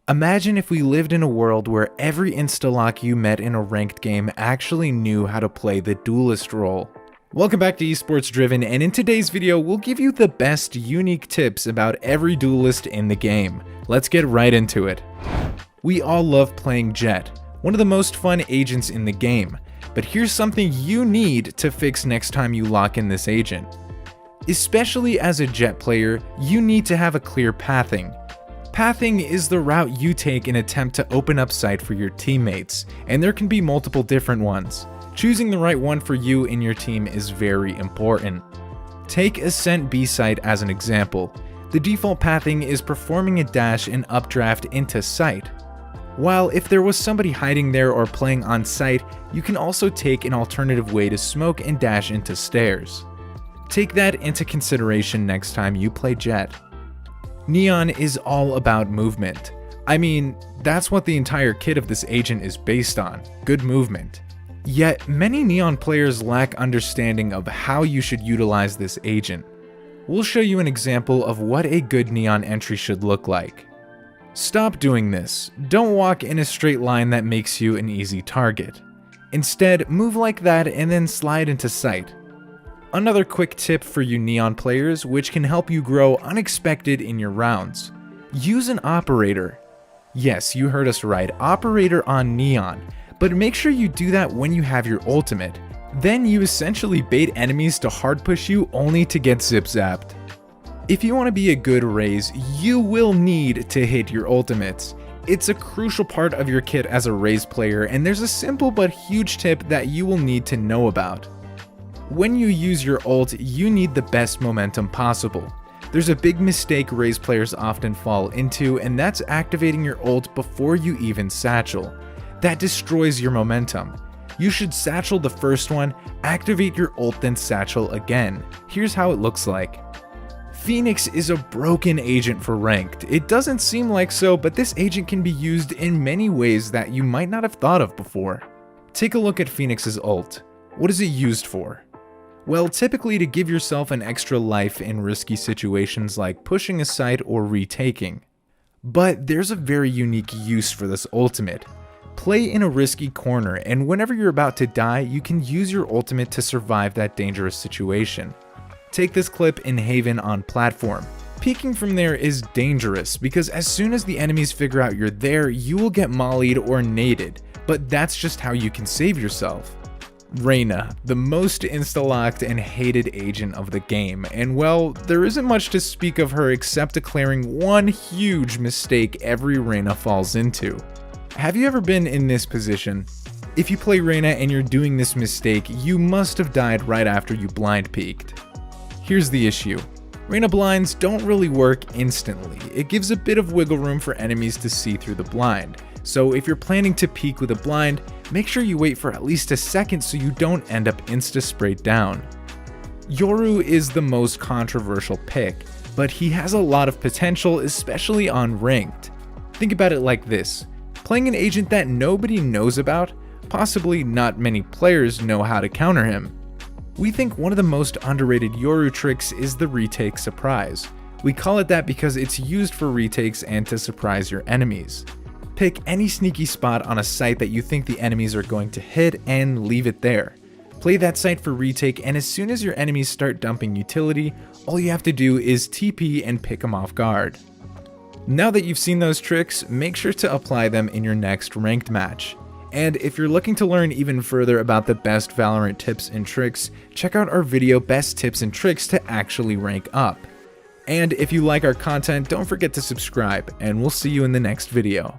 Imagine if we lived in a world where every instalock you met in a ranked game actually knew how to play the Duelist role. Welcome back to Esports Driven, and in today's video we'll give you the best unique tips about every Duelist in the game. Let's get right into it. We all love playing Jett, one of the most fun agents in the game, but here's something you need to fix next time you lock in this agent. Especially as a Jett player, you need to have a clear pathing. Pathing is the route you take in an attempt to open up sight for your teammates, and there can be multiple different ones. Choosing the right one for you and your team is very important. Take Ascent B site as an example. The default pathing is performing a dash and updraft into sight. While if there was somebody hiding there or playing on site, you can also take an alternative way to smoke and dash into stairs. Take that into consideration next time you play Jett. Neon is all about movement. I mean, that's what the entire kit of this agent is based on, good movement. Yet, many Neon players lack understanding of how you should utilize this agent. We'll show you an example of what a good Neon entry should look like. Stop doing this. Don't walk in a straight line that makes you an easy target. Instead, move like that and then slide into sight. Another quick tip for you Neon players, which can help you grow unexpected in your rounds. Use an operator. Yes, you heard us right, operator on Neon, but make sure you do that when you have your ultimate. Then you essentially bait enemies to hard push you only to get zip-zapped. If you want to be a good Raze, you will need to hit your ultimates. It's a crucial part of your kit as a Raze player, and there's a simple but huge tip that you will need to know about. When you use your ult, you need the best momentum possible. There's a big mistake Raze players often fall into, and that's activating your ult before you even satchel. That destroys your momentum. You should satchel the first one, activate your ult, then satchel again. Here's how it looks like. Phoenix is a broken agent for ranked. It doesn't seem like so, but this agent can be used in many ways that you might not have thought of before. Take a look at Phoenix's ult. What is it used for? Well, typically to give yourself an extra life in risky situations like pushing a site or retaking. But there's a very unique use for this ultimate. Play in a risky corner, and whenever you're about to die, you can use your ultimate to survive that dangerous situation. Take this clip in Haven on platform. Peeking from there is dangerous because as soon as the enemies figure out you're there, you will get mollied or naded, but that's just how you can save yourself. Reyna, the most insta-locked and hated agent of the game, and well, there isn't much to speak of her except declaring one huge mistake every Reyna falls into. Have you ever been in this position? If you play Reyna and you're doing this mistake, you must have died right after you blind peeked. Here's the issue. Reyna blinds don't really work instantly. It gives a bit of wiggle room for enemies to see through the blind. So if you're planning to peek with a blind, make sure you wait for at least a second so you don't end up insta-sprayed down. Yoru is the most controversial pick, but he has a lot of potential, especially on ranked. Think about it like this. Playing an agent that nobody knows about, possibly not many players know how to counter him. We think one of the most underrated Yoru tricks is the retake surprise. We call it that because it's used for retakes and to surprise your enemies. Pick any sneaky spot on a site that you think the enemies are going to hit and leave it there. Play that site for retake, and as soon as your enemies start dumping utility, all you have to do is TP and pick them off guard. Now that you've seen those tricks, make sure to apply them in your next ranked match. And if you're looking to learn even further about the best Valorant tips and tricks, check out our video Best Tips and Tricks to actually rank up. And if you like our content, don't forget to subscribe, and we'll see you in the next video.